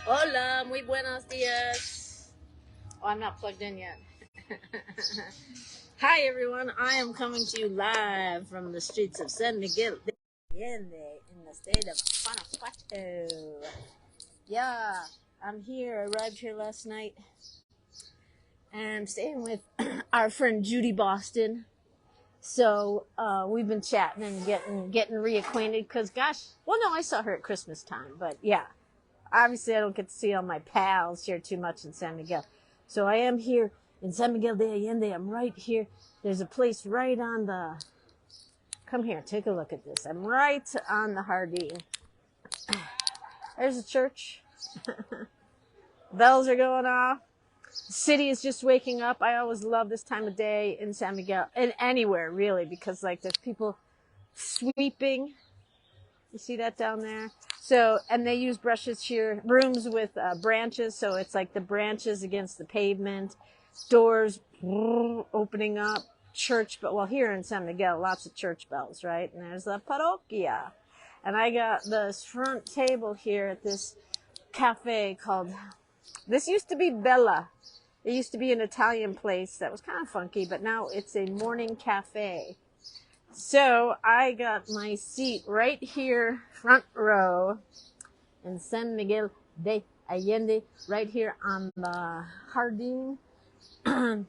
Hola, muy buenos dias. Oh, I'm not plugged in yet. Hi, everyone. I am coming to you live from the streets of San Miguel de Allende in the state of Guanajuato. Yeah, I'm here. I arrived here last night. And I'm staying with our friend Judy Boston. So we've been chatting and getting reacquainted because, gosh, well, no, I saw her at Christmas time. But, yeah, obviously I don't get to see all my pals here too much in San Miguel. So I am here in San Miguel de Allende. I'm right here. There's a place right on the... Come here, take a look at this. I'm right on the Jardín. There's a church. Bells are going off. The city is just waking up. I always love this time of day in San Miguel, and anywhere really, because like there's people sweeping. You see that down there? So, and they use brushes here, brooms with branches. So it's like the branches against the pavement, doors opening up, church. But well, here in San Miguel, lots of church bells, right? And there's the parroquia. And I got this front table here at this cafe called, this used to be Bella. It used to be an Italian place that was kind of funky, but now it's a morning cafe. So I got my seat right here, front row, in San Miguel de Allende, right here on the Jardín, and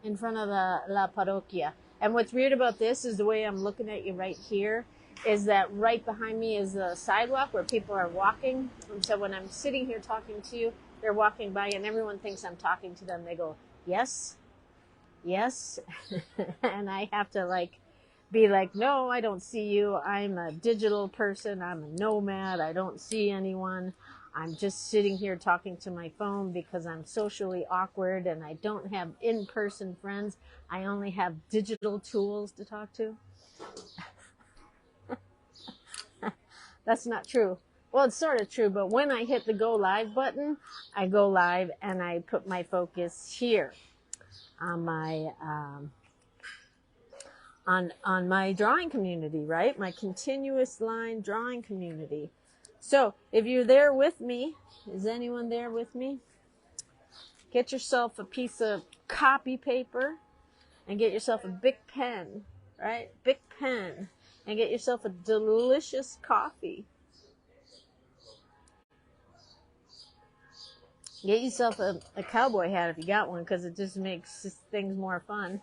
in front of the La Parroquia. And what's weird about this is the way I'm looking at you right here, is that right behind me is the sidewalk where people are walking. And so when I'm sitting here talking to you, they're walking by and everyone thinks I'm talking to them. They go, yes, yes. And I have to like be like, no, I don't see you. I'm a digital person. I'm a nomad. I don't see anyone. I'm just sitting here talking to my phone because I'm socially awkward and I don't have in-person friends. I only have digital tools to talk to. That's not true. Well, it's sort of true, but when I hit the go live button, I go live and I put my focus here on my on my drawing community, right? My continuous line drawing community. So if you're there with me, is anyone there with me? Get yourself a piece of copy paper and get yourself a big pen, right? Big pen, and get yourself a delicious coffee. Get yourself a cowboy hat if you got one, because it just makes things more fun.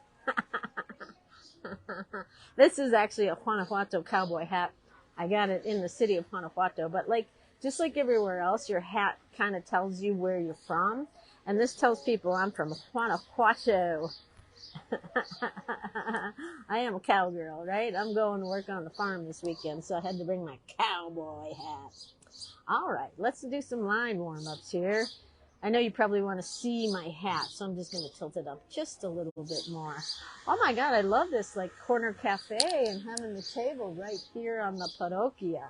This is actually a Guanajuato cowboy hat. I got it in the city of Guanajuato, but like just like everywhere else, your hat kind of tells you where you're from, and this tells people I'm from Guanajuato. I am a cowgirl, right? I'm going to work on the farm this weekend, so I had to bring my cowboy hat. All right, let's do some line warm-ups here. I know you probably want to see my hat, so I'm just going to tilt it up just a little bit more. Oh my God, I love this like corner cafe and having the table right here on the parroquia.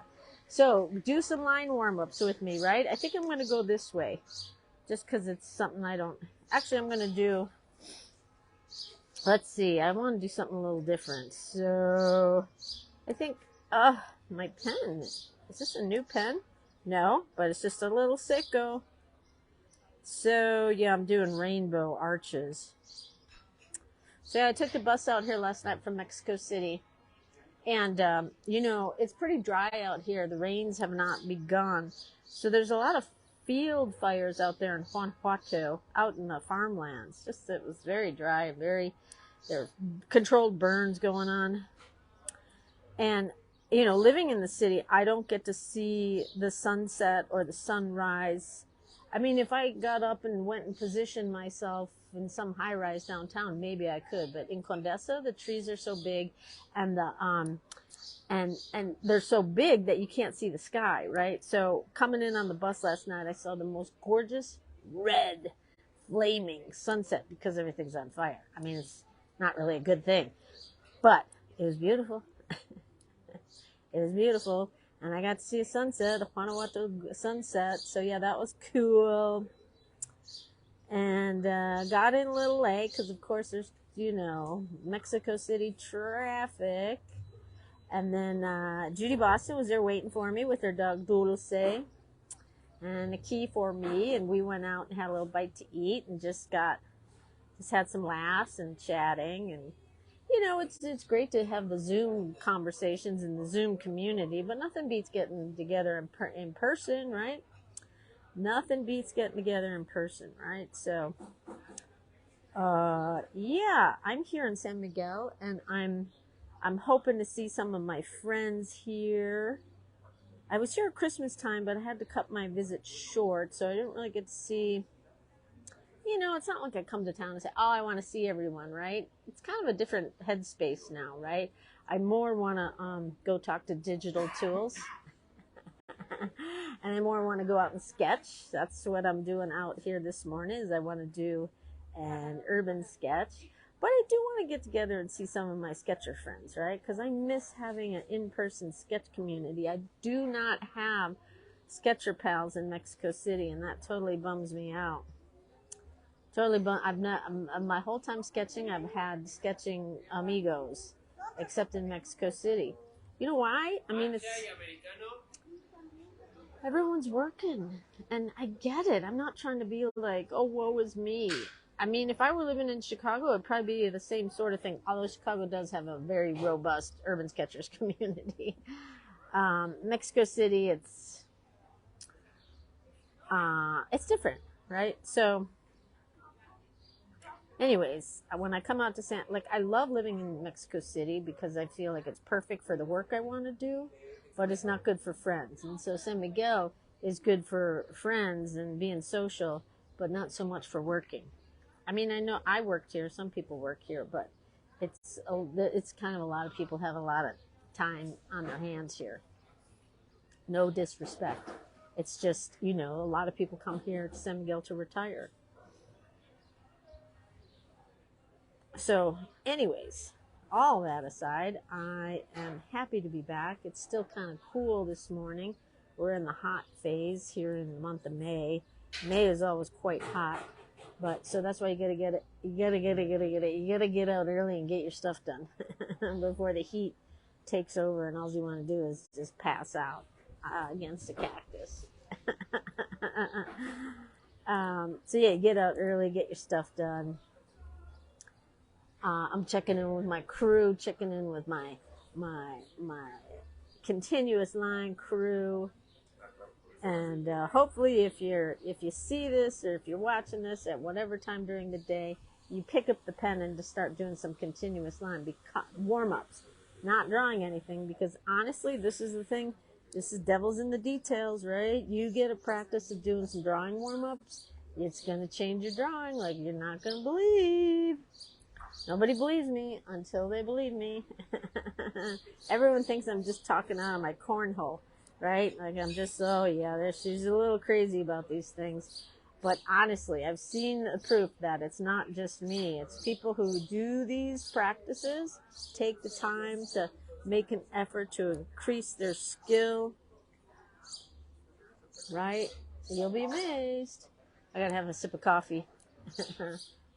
So do some line warm-ups with me, right? I think I'm going to go this way just because it's something I don't... Actually, I'm going to do... Let's see, I want to do something a little different. So I think... my pen. Is this a new pen? No, but it's just a little sicko. So, yeah, I'm doing rainbow arches. So, yeah, I took the bus out here last night from Mexico City. And, you know, it's pretty dry out here. The rains have not begun. So, there's a lot of field fires out there in Guanajuato, out in the farmlands. Just, it was very dry, there are controlled burns going on. And, you know, living in the city, I don't get to see the sunset or the sunrise. I mean, if I got up and went and positioned myself in some high-rise downtown, maybe I could. But in Condesa, the trees are so big, and the and they're so big that you can't see the sky, right? So coming in on the bus last night, I saw the most gorgeous red, flaming sunset because everything's on fire. I mean, it's not really a good thing, but it was beautiful. It was beautiful. And I got to see a sunset, a Guanajuato sunset. So, yeah, that was cool. And got in a little late because, of course, there's, you know, Mexico City traffic. And then Judy Boston was there waiting for me with her dog Dulce and a key for me. And we went out and had a little bite to eat and just had some laughs and chatting. And, it's great to have the Zoom conversations in the Zoom community, but nothing beats getting together in person, right? Nothing beats getting together in person, right? So, yeah, I'm here in San Miguel, and I'm hoping to see some of my friends here. I was here at Christmas time, but I had to cut my visit short, so I didn't really get to see. It's not like I come to town and say, oh, I want to see everyone, right? It's kind of a different headspace now, right? I more want to go talk to digital tools. And I more want to go out and sketch. That's what I'm doing out here this morning, is I want to do an urban sketch. But I do want to get together and see some of my sketcher friends, right? Because I miss having an in-person sketch community. I do not have sketcher pals in Mexico City, and that totally bums me out. My whole time sketching, I've had sketching amigos, except in Mexico City. You know why? I mean, everyone's working, and I get it. I'm not trying to be like, oh, woe is me. I mean, if I were living in Chicago, it'd probably be the same sort of thing, although Chicago does have a very robust urban sketchers community. Mexico City, it's different, right? So anyways, when I come out to I love living in Mexico City because I feel like it's perfect for the work I want to do, but it's not good for friends. And so San Miguel is good for friends and being social, but not so much for working. I mean, I know I worked here, some people work here, but it's kind of a lot of people have a lot of time on their hands here. No disrespect. It's just, a lot of people come here to San Miguel to retire. So, anyways, all that aside, I am happy to be back. It's still kind of cool this morning. We're in the hot phase here in the month of May. May is always quite hot, but so that's why you gotta get it. You gotta get out early and get your stuff done before the heat takes over, and all you want to do is just pass out against a cactus. So yeah, get out early, get your stuff done. I'm checking in with my crew, checking in with my continuous line crew, and hopefully, if you see this or if you're watching this at whatever time during the day, you pick up the pen and just start doing some continuous line warm-ups, not drawing anything, because honestly, this is the thing. This is devil's in the details, right? You get a practice of doing some drawing warm-ups. It's gonna change your drawing like you're not gonna believe. Nobody believes me until they believe me. Everyone thinks I'm just talking out of my cornhole, right? Like I'm just, she's a little crazy about these things. But honestly, I've seen the proof that it's not just me. It's people who do these practices, take the time to make an effort to increase their skill, right? You'll be amazed. I gotta have a sip of coffee.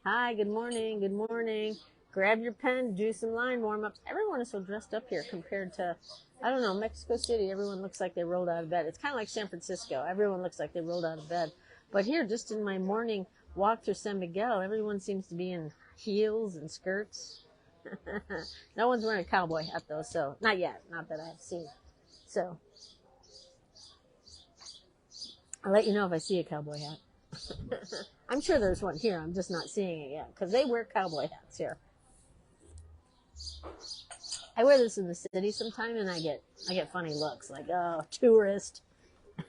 Hi, good morning, good morning. Grab your pen, do some line warm-ups. Everyone is so dressed up here compared to, I don't know, Mexico City. Everyone looks like they rolled out of bed. It's kind of like San Francisco. Everyone looks like they rolled out of bed. But here, just in my morning walk through San Miguel, everyone seems to be in heels and skirts. No one's wearing a cowboy hat, though, so not yet. Not that I've seen. So I'll let you know if I see a cowboy hat. I'm sure there's one here. I'm just not seeing it yet because they wear cowboy hats here. I wear this in the city sometime, and I get funny looks like, oh, tourist,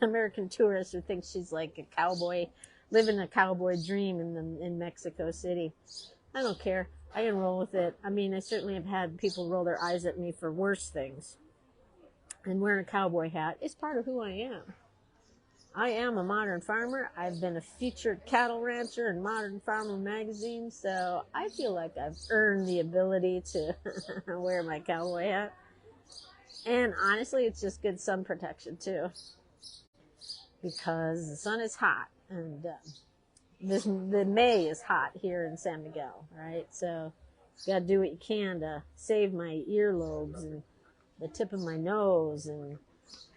American tourist who thinks she's like a cowboy, living a cowboy dream in Mexico City. I don't care. I can roll with it. I mean, I certainly have had people roll their eyes at me for worse things. And wearing a cowboy hat is part of who I am. I am a modern farmer. I've been a featured cattle rancher in Modern Farmer magazine, so I feel like I've earned the ability to wear my cowboy hat. And honestly, it's just good sun protection too, because the sun is hot, and the May is hot here in San Miguel, right? So you got to do what you can to save my earlobes and the tip of my nose, and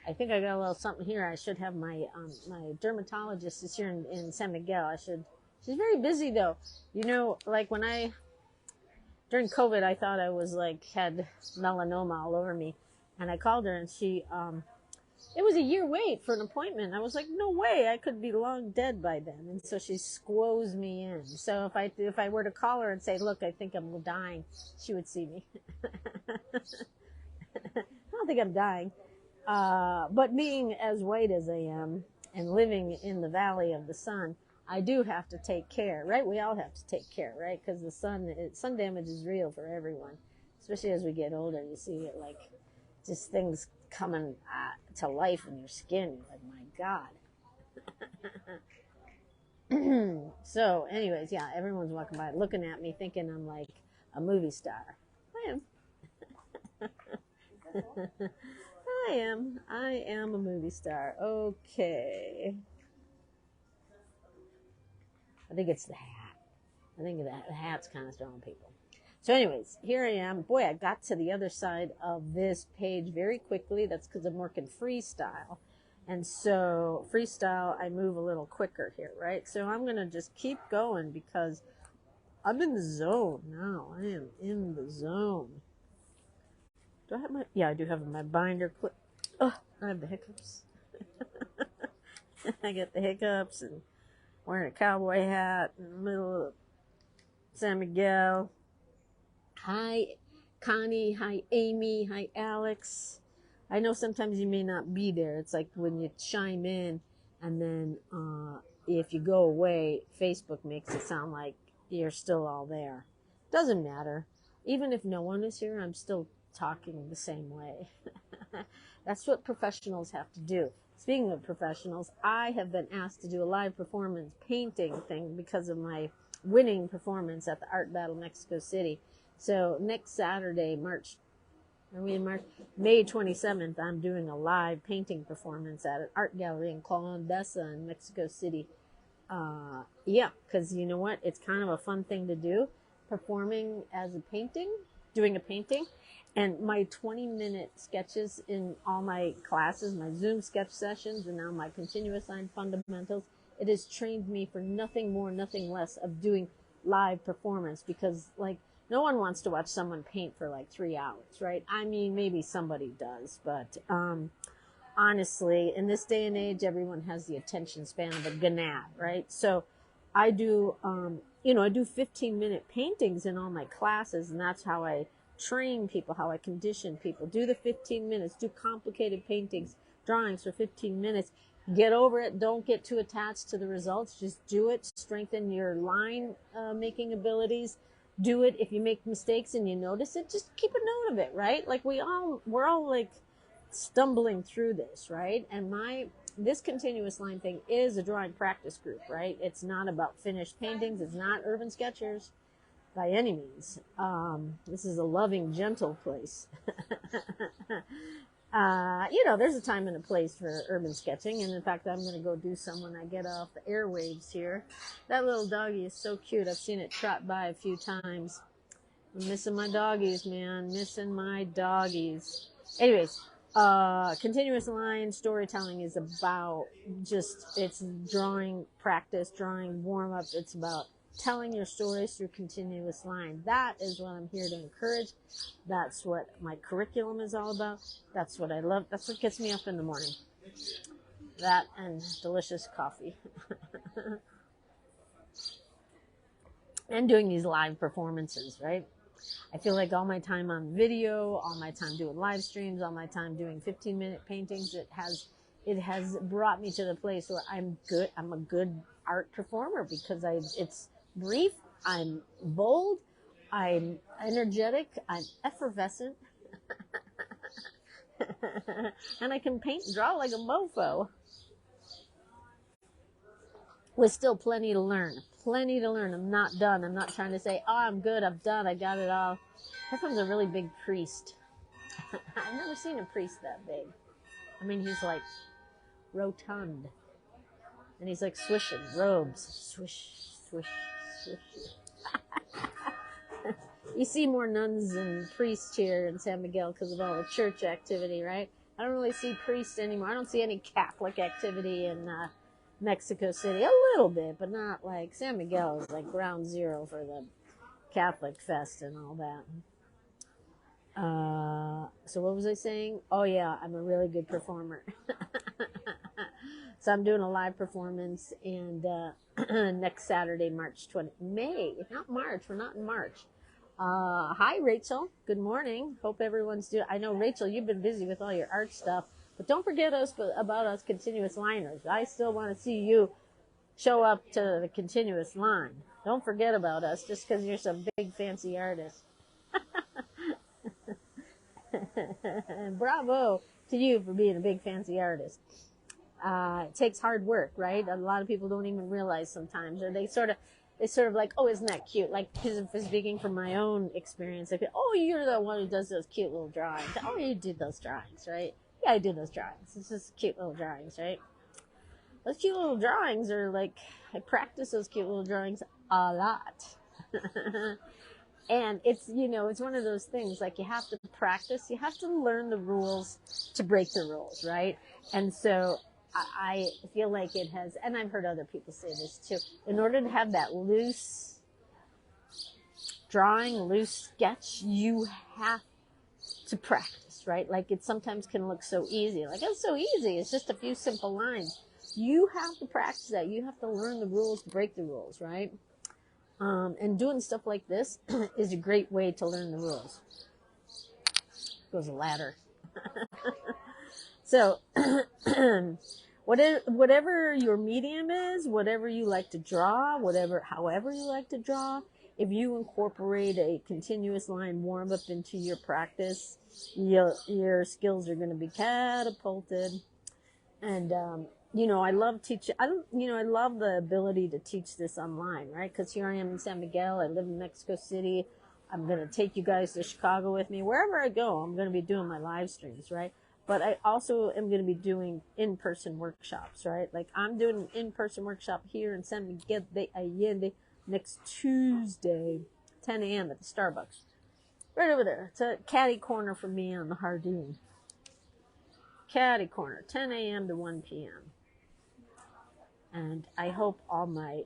I think I got a little something here. I should have my my dermatologist is here in San Miguel. I should. She's very busy though. You know, like during COVID, I thought I was like had melanoma all over me, and I called her, and she it was a year wait for an appointment. I was like, no way, I could be long dead by then. And so she squoze me in. So if I were to call her and say, look, I think I'm dying, she would see me. I don't think I'm dying. But being as white as I am and living in the valley of the sun, I do have to take care, right? We all have to take care, right? Because the sun damage is real for everyone, especially as we get older. You see it like just things coming to life in your skin. You're like, my God. So, anyways, yeah, everyone's walking by looking at me thinking I'm like a movie star. I am. I am a movie star. Okay. I think it's the hat. I think the hat's kind of throwing people. So anyways, here I am. Boy, I got to the other side of this page very quickly. That's because I'm working freestyle. And so freestyle, I move a little quicker here, right? So I'm going to just keep going because I'm in the zone now. I am in the zone. Do I have my... Yeah, I do have my binder clip. Oh, I have the hiccups. I get the hiccups and wearing a cowboy hat in the middle of San Miguel. Hi, Connie. Hi, Amy. Hi, Alex. I know sometimes you may not be there. It's like when you chime in and then if you go away, Facebook makes it sound like you're still all there. Doesn't matter. Even if no one is here, I'm still talking the same way. That's what professionals have to do. Speaking of professionals, I have been asked to do a live performance painting thing because of my winning performance at the Art Battle Mexico City. So next Saturday, May 27th, I'm doing a live painting performance at an art gallery in Condesa in Mexico City. Yeah, because you know what? It's kind of a fun thing to do, performing as a painting, doing a painting. And my 20-minute sketches in all my classes, my Zoom sketch sessions, and now my continuous line fundamentals, it has trained me for nothing more, nothing less of doing live performance because, like, no one wants to watch someone paint for like 3 hours, right? I mean, maybe somebody does, but honestly, in this day and age, everyone has the attention span of a gnat, right? So I do, I do 15-minute paintings in all my classes, and that's how I train people, how I condition people. Do the 15 minutes, do complicated paintings, drawings for 15 minutes. Get over it. Don't get too attached to the results. Just do it. Strengthen your line making abilities. Do it. If you make mistakes and you notice it, just keep a note of it, right? Like we're all like stumbling through this, right? And this continuous line thing is a drawing practice group, right? It's not about finished paintings. It's not Urban Sketchers by any means. This is a loving, gentle place. There's a time and a place for urban sketching, and in fact, I'm going to go do some when I get off the airwaves here. That little doggy is so cute. I've seen it trot by a few times. I'm missing my doggies, man. Missing my doggies. Anyways, continuous line storytelling is about it's drawing practice, drawing warm-up. It's about telling your stories through continuous line. That is what I'm here to encourage. That's what my curriculum is all about. That's what I love. That's what gets me up in the morning. That and delicious coffee. And doing these live performances, right? I feel like all my time on video, all my time doing live streams, all my time doing 15-minute paintings, it has brought me to the place where I'm a good art performer because it's brief, I'm bold, I'm energetic, I'm effervescent, and I can paint and draw like a mofo. With still plenty to learn. Plenty to learn. I'm not done. I'm not trying to say, oh, I'm good, I'm done, I got it all. This one's a really big priest. I've never seen a priest that big. I mean, he's like rotund. And he's like swishing robes. Swish, swish, swish. You see more nuns and priests here in San Miguel because of all the church activity, right? I don't really see priests anymore. I don't see any Catholic activity in Mexico City. A little bit, but not like San Miguel is like ground zero for the Catholic fest and all that. So what was I saying? Oh yeah, I'm a really good performer. So I'm doing a live performance, and next Saturday, March 20, May, not March. We're not in March. Hi, Rachel. Good morning. Hope everyone's doing. I know, Rachel, you've been busy with all your art stuff, but don't forget about us continuous liners. I still want to see you show up to the continuous line. Don't forget about us just because you're some big fancy artist. Bravo to you for being a big fancy artist. It takes hard work, right? A lot of people don't even realize sometimes, or they sort of like, oh, isn't that cute? Like, speaking from my own experience, I feel, oh, you're the one who does those cute little drawings. Oh, you did those drawings, right? Yeah, I did those drawings. It's just cute little drawings, right? Those cute little drawings are like, I practice those cute little drawings a lot. And it's, it's one of those things, like you have to practice, you have to learn the rules to break the rules, right? And so I feel like it has, and I've heard other people say this too, in order to have that loose drawing, loose sketch, you have to practice, right? Like it sometimes can look so easy, like it's so easy, it's just a few simple lines. You have to practice that. You have to learn the rules to break the rules, right? And doing stuff like this is a great way to learn the rules. Goes a ladder. So, whatever your medium is, whatever you like to draw, however you like to draw, if you incorporate a continuous line warm-up into your practice, your skills are going to be catapulted. And I love teaching. I love the ability to teach this online, right? Because here I am in San Miguel. I live in Mexico City. I'm going to take you guys to Chicago with me. Wherever I go, I'm going to be doing my live streams, right? But I also am going to be doing in-person workshops, right? Like I'm doing an in-person workshop here in San Miguel de Allende next Tuesday, 10 a.m. at the Starbucks. Right over there. It's a catty corner for me on the Jardín. Catty corner, 10 a.m. to 1 p.m. And I hope all my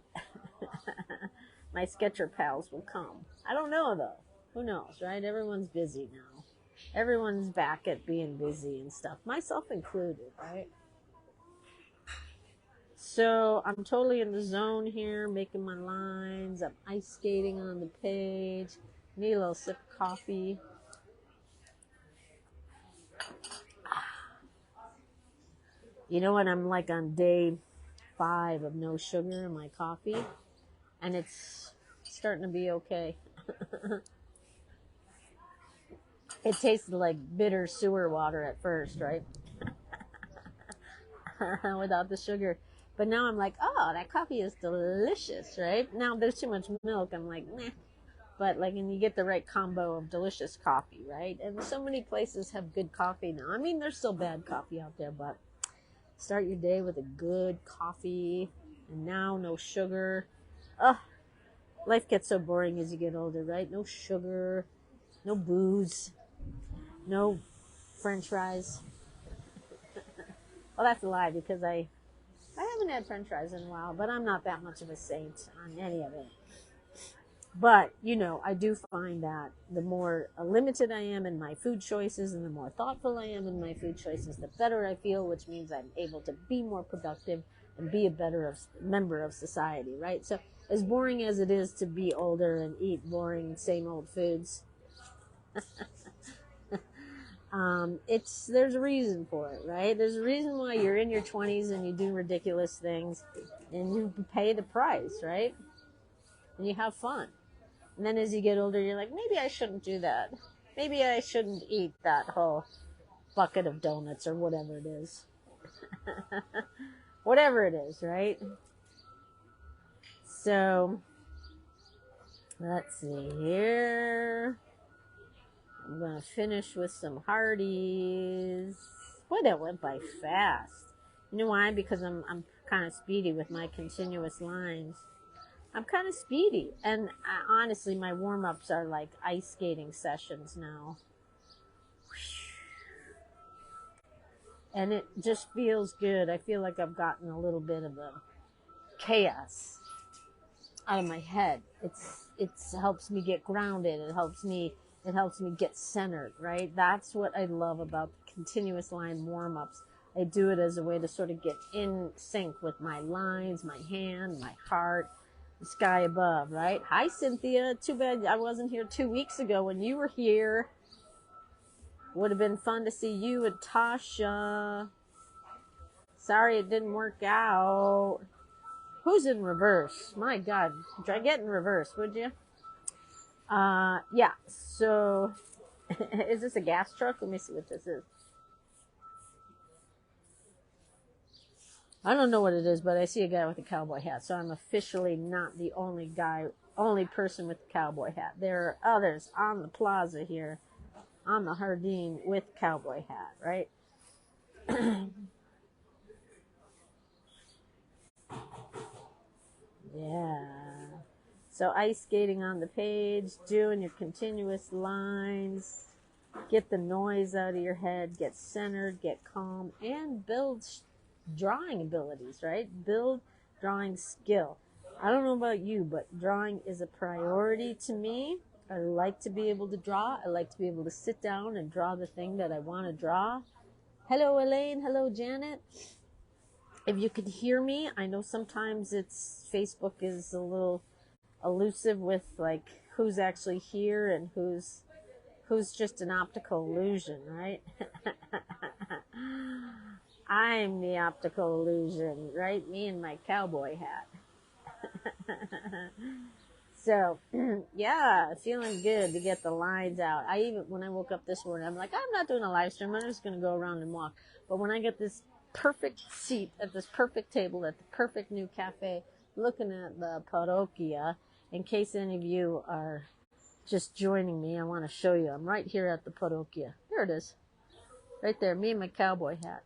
my sketcher pals will come. I don't know though. Who knows, right? Everyone's busy now. Everyone's back at being busy and stuff, myself included, right? So I'm totally in the zone here, making my lines. I'm ice skating on the page. Need a little sip of coffee. You know what? I'm like on day 5 of no sugar in my coffee, and it's starting to be okay. It tasted like bitter sewer water at first, right? Without the sugar. But now I'm like, oh, that coffee is delicious, right? Now there's too much milk. I'm like, meh. But like, and you get the right combo of delicious coffee, right? And so many places have good coffee now. I mean, there's still bad coffee out there, but start your day with a good coffee. And now no sugar. Oh, life gets so boring as you get older, right? No sugar, no booze, no French fries. Well, that's a lie because I haven't had French fries in a while, but I'm not that much of a saint on any of it. But, I do find that the more limited I am in my food choices and the more thoughtful I am in my food choices, the better I feel, which means I'm able to be more productive and be a better member of society, right? So as boring as it is to be older and eat boring, same old foods, there's a reason for it, right? There's a reason why you're in your 20s and you do ridiculous things and you pay the price, right? And you have fun. And then as you get older, you're like, maybe I shouldn't do that. Maybe I shouldn't eat that whole bucket of donuts or whatever it is. Whatever it is, right? So, let's see here. I'm going to finish with some Hardee's. Boy, that went by fast. You know why? Because I'm kind of speedy with my continuous lines. I'm kind of speedy. And honestly, my warm-ups are like ice skating sessions now. And it just feels good. I feel like I've gotten a little bit of the chaos out of my head. It helps me get grounded. It helps me get centered, right? That's what I love about the continuous line warm-ups. I do it as a way to sort of get in sync with my lines, my hand, my heart, the sky above, right? Hi, Cynthia. Too bad I wasn't here 2 weeks ago when you were here. Would have been fun to see you and Tasha. Sorry it didn't work out. Who's in reverse? My God. Try get in reverse, would you? Yeah. So, is this a gas truck? Let me see what this is. I don't know what it is, but I see a guy with a cowboy hat. So I'm officially not the only person with the cowboy hat. There are others on the plaza here, on the Jardine with cowboy hat, right? Yeah. So ice skating on the page, doing your continuous lines, get the noise out of your head, get centered, get calm, and build drawing abilities, right? Build drawing skill. I don't know about you, but drawing is a priority to me. I like to be able to draw. I like to be able to sit down and draw the thing that I want to draw. Hello, Elaine. Hello, Janet. If you could hear me, I know sometimes Facebook is a little elusive with like who's actually here and who's just an optical illusion, right? I'm the optical illusion, right? Me and my cowboy hat. So, yeah, feeling good to get the lines out. When I woke up this morning, I'm like, I'm not doing a live stream. I'm just going to go around and walk. But when I get this perfect seat at this perfect table at the perfect new cafe, looking at the parroquia, in case any of you are just joining me, I want to show you. I'm right here at the parroquia. There it is. Right there, me and my cowboy hat.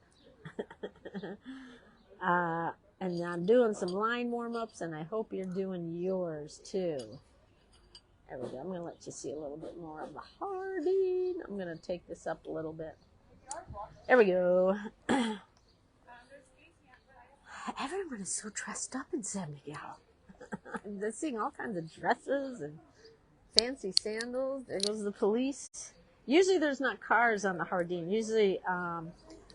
And I'm doing some line warm-ups, and I hope you're doing yours too. There we go. I'm going to let you see a little bit more of the Harding. I'm going to take this up a little bit. There we go. Everyone is so dressed up in San Miguel. I'm seeing all kinds of dresses and fancy sandals. There goes the police. Usually there's not cars on the Jardine. Usually,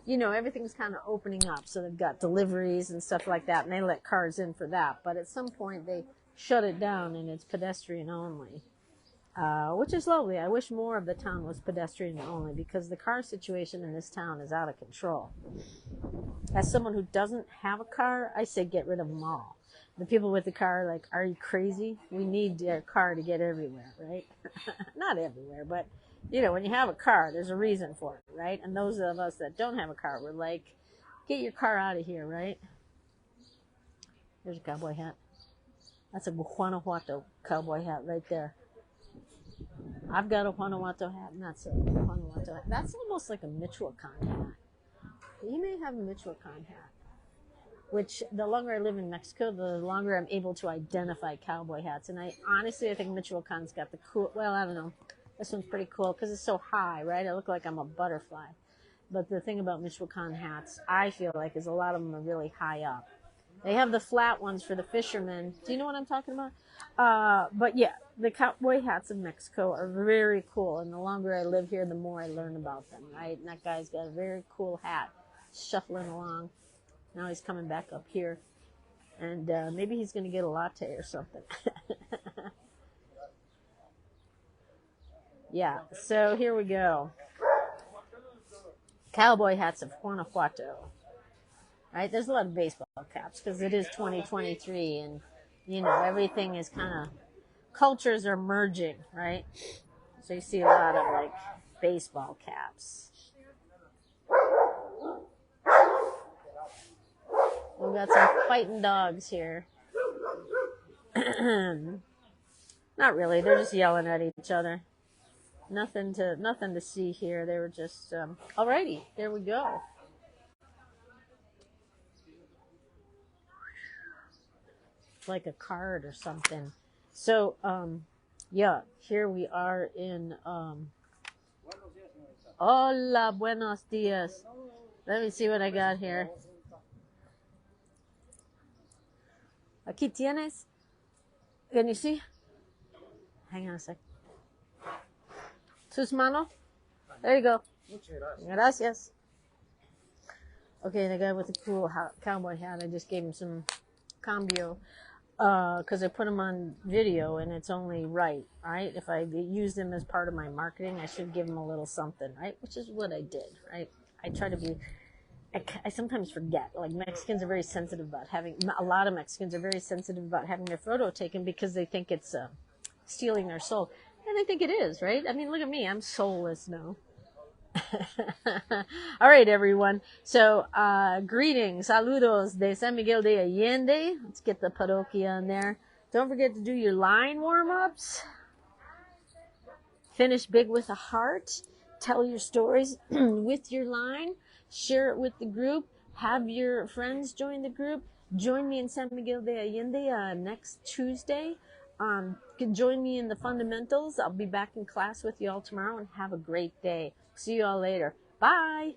everything's kind of opening up. So they've got deliveries and stuff like that, and they let cars in for that. But at some point, they shut it down, and it's pedestrian only, which is lovely. I wish more of the town was pedestrian only, because the car situation in this town is out of control. As someone who doesn't have a car, I say get rid of them all. The people with the car are like, are you crazy? We need a car to get everywhere, right? Not everywhere, but, when you have a car, there's a reason for it, right? And those of us that don't have a car, we're like, get your car out of here, right? There's a cowboy hat. That's a Guanajuato cowboy hat right there. I've got a Guanajuato hat, and that's a Guanajuato hat. That's almost like a Michoacan hat. You may have a Michoacan hat, which the longer I live in Mexico, the longer I'm able to identify cowboy hats. And I think Michoacan's got the cool, well, I don't know. This one's pretty cool because it's so high, right? I look like I'm a butterfly. But the thing about Michoacan hats, I feel like, is a lot of them are really high up. They have the flat ones for the fishermen. Do you know what I'm talking about? But yeah, the cowboy hats of Mexico are very cool. And the longer I live here, the more I learn about them, right? And that guy's got a very cool hat, shuffling along. Now he's coming back up here. And maybe he's going to get a latte or something. Yeah, so here we go. Cowboy hats of Guanajuato. Right? There's a lot of baseball caps because it is 2023 and, everything is kind of, cultures are merging, right? So you see a lot of, like, baseball caps. We've got some fighting dogs here. Not really. They're just yelling at each other. Nothing to see here. They were just, alrighty. There we go. like a card or something. So, yeah, here we are in, hola, buenos dias. Let me see what I got here. Aquí tienes. Can you see? Hang on a sec. Sus manos. There you go. Gracias. Okay, the guy with the cool cowboy hat, I just gave him some cambio because I put him on video and it's only right? If I use them as part of my marketing, I should give him a little something, right? Which is what I did, right? I try to be, I sometimes forget, like Mexicans are very sensitive about a lot of Mexicans are very sensitive about having their photo taken because they think it's stealing their soul. And I think it is, right? I mean, look at me, I'm soulless now. All right, everyone. So, greetings, saludos de San Miguel de Allende. Let's get the parroquia on there. Don't forget to do your line warm-ups. Finish big with a heart. Tell your stories with your line. Share it with the group. Have your friends join the group. Join me in San Miguel de Allende next Tuesday. Join me in the fundamentals. I'll be back in class with you all tomorrow, and have a great day. See you all later. Bye.